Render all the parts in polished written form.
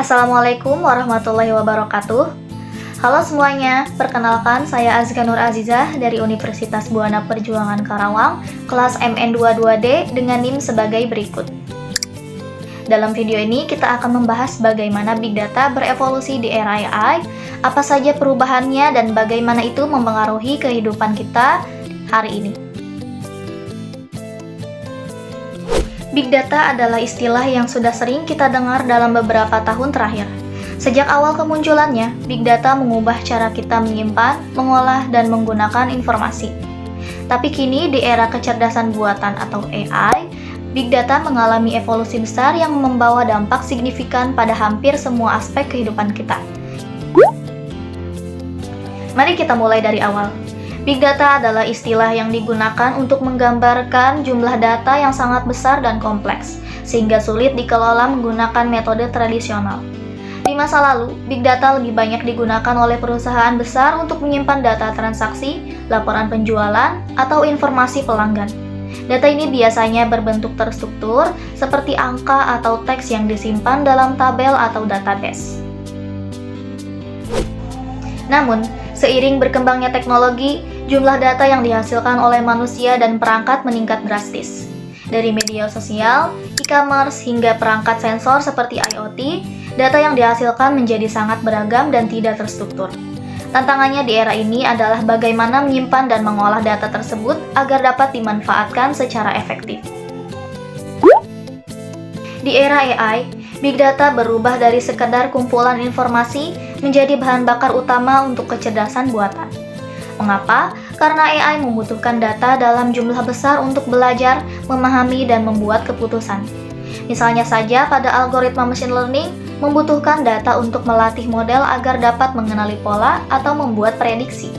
Assalamualaikum warahmatullahi wabarakatuh. Halo semuanya, perkenalkan saya Azka Nur Azizah dari Universitas Buana Perjuangan Karawang, kelas MN22D dengan NIM sebagai berikut. Dalam video ini kita akan membahas bagaimana Big Data berevolusi di era AI, apa saja perubahannya dan bagaimana itu mempengaruhi kehidupan kita hari ini. Big Data adalah istilah yang sudah sering kita dengar dalam beberapa tahun terakhir. Sejak awal kemunculannya, Big Data mengubah cara kita menyimpan, mengolah, dan menggunakan informasi. Tapi kini di era kecerdasan buatan atau AI, Big Data mengalami evolusi besar yang membawa dampak signifikan pada hampir semua aspek kehidupan kita. Mari kita mulai dari awal. Big Data adalah istilah yang digunakan untuk menggambarkan jumlah data yang sangat besar dan kompleks, sehingga sulit dikelola menggunakan metode tradisional. Di masa lalu, Big Data lebih banyak digunakan oleh perusahaan besar untuk menyimpan data transaksi, laporan penjualan, atau informasi pelanggan. Data ini biasanya berbentuk terstruktur, seperti angka atau teks yang disimpan dalam tabel atau database. Namun, seiring berkembangnya teknologi, jumlah data yang dihasilkan oleh manusia dan perangkat meningkat drastis. Dari media sosial, e-commerce, hingga perangkat sensor seperti IoT, data yang dihasilkan menjadi sangat beragam dan tidak terstruktur. Tantangannya di era ini adalah bagaimana menyimpan dan mengolah data tersebut agar dapat dimanfaatkan secara efektif. Di era AI, Big Data berubah dari sekedar kumpulan informasi menjadi bahan bakar utama untuk kecerdasan buatan. Mengapa? Karena AI membutuhkan data dalam jumlah besar untuk belajar, memahami, dan membuat keputusan. Misalnya saja pada algoritma machine learning, membutuhkan data untuk melatih model agar dapat mengenali pola atau membuat prediksi.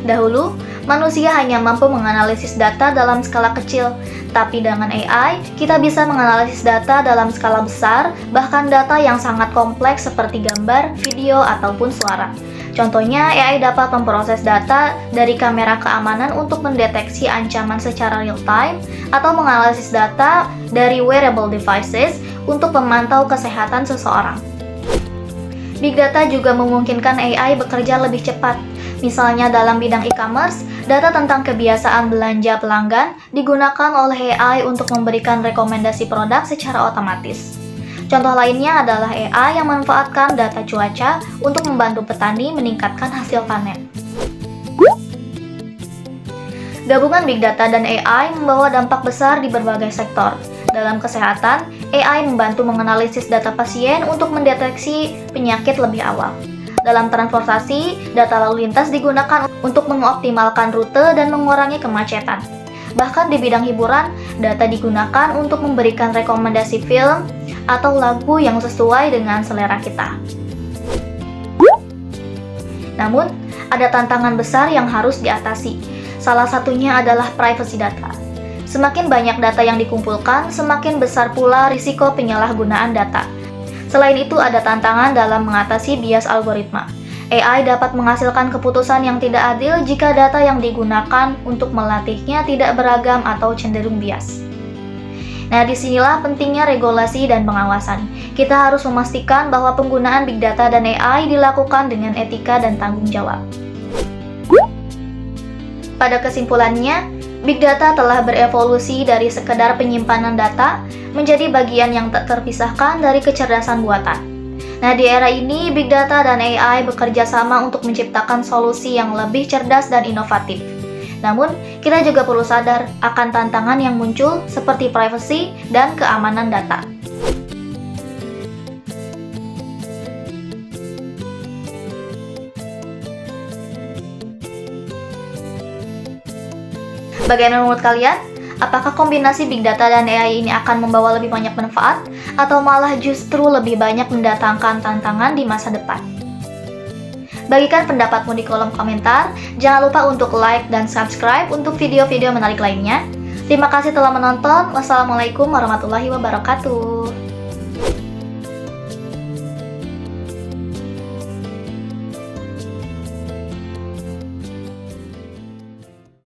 Dahulu, manusia hanya mampu menganalisis data dalam skala kecil, tapi dengan AI, kita bisa menganalisis data dalam skala besar, bahkan data yang sangat kompleks seperti gambar, video, ataupun suara. Contohnya, AI dapat memproses data dari kamera keamanan untuk mendeteksi ancaman secara real-time, atau menganalisis data dari wearable devices untuk memantau kesehatan seseorang. Big Data juga memungkinkan AI bekerja lebih cepat. Misalnya dalam bidang e-commerce, data tentang kebiasaan belanja pelanggan digunakan oleh AI untuk memberikan rekomendasi produk secara otomatis. Contoh lainnya adalah AI yang memanfaatkan data cuaca untuk membantu petani meningkatkan hasil panen. Gabungan Big Data dan AI membawa dampak besar di berbagai sektor. Dalam kesehatan, AI membantu menganalisis data pasien untuk mendeteksi penyakit lebih awal. Dalam transportasi, data lalu lintas digunakan untuk mengoptimalkan rute dan mengurangi kemacetan. Bahkan di bidang hiburan, data digunakan untuk memberikan rekomendasi film atau lagu yang sesuai dengan selera kita. Namun, ada tantangan besar yang harus diatasi. Salah satunya adalah privacy data. Semakin banyak data yang dikumpulkan, semakin besar pula risiko penyalahgunaan data. Selain itu, ada tantangan dalam mengatasi bias algoritma. AI dapat menghasilkan keputusan yang tidak adil jika data yang digunakan untuk melatihnya tidak beragam atau cenderung bias. Nah, disinilah pentingnya regulasi dan pengawasan. Kita harus memastikan bahwa penggunaan Big Data dan AI dilakukan dengan etika dan tanggung jawab. Pada kesimpulannya, Big Data telah berevolusi dari sekedar penyimpanan data menjadi bagian yang tak terpisahkan dari kecerdasan buatan. Nah, di era ini, Big Data dan AI bekerja sama untuk menciptakan solusi yang lebih cerdas dan inovatif. Namun, kita juga perlu sadar akan tantangan yang muncul seperti privacy dan keamanan data. Bagaimana menurut kalian? Apakah kombinasi Big Data dan AI ini akan membawa lebih banyak manfaat, atau malah justru lebih banyak mendatangkan tantangan di masa depan? Bagikan pendapatmu di kolom komentar, jangan lupa untuk like dan subscribe untuk video-video menarik lainnya. Terima kasih telah menonton, wassalamualaikum warahmatullahi wabarakatuh.